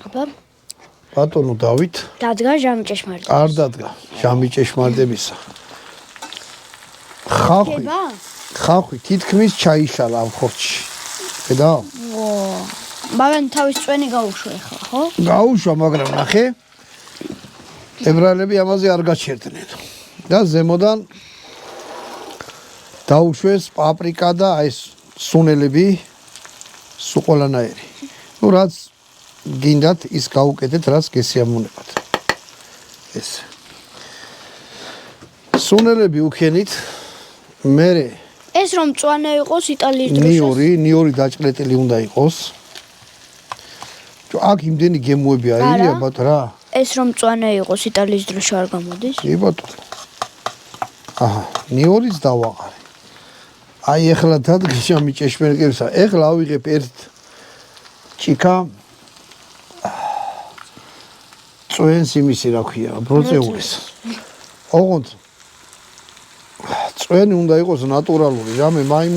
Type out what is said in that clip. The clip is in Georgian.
გახება. ბატონო დავით. დადგა ჟამი ჭეშმარიტების. არ დადგა ჟამი ჭეშმარიტებისა. ხალხი თითქმის ჩაიშალა ამ ხორცში. ხედავ? მაგრამ თავის წვენი გაუშვა ახლა, ხო? გაუშვა, მაგრამ ნახე. ებრაელები ამაზე არ გაჩერდნენ. და ზემოდან დაუშვეს პაპრიკა და აი ეს სუნელები სულ ყველანაირი. ნუ რაც გინდათ ის გაუკეთეთ, რაც გესიამოვნებათ. ეს სუნელები უქენით. მე ეს რომ მწვანე იყოს იტალიის დროშას. ნიორი დაჭრეტილი უნდა იყოს. აქ იმდენი გემოები არია ბატონო რა. ეს რომ მწვანე იყოს იტალიის დროშა არ გამოდის? კი ბატონო. აჰა, ნიორიც დავაყარე. აი ეხლა დადგა ჟამი ჭეშმარიტებისა. ეხლა ავიღებ ერთ ჭიქა წვენს იმისი რა ქვია, ბროწეულის. ოღონდ წვენი უნდა იყოს ნატურალური, ჟამი მაიმუნი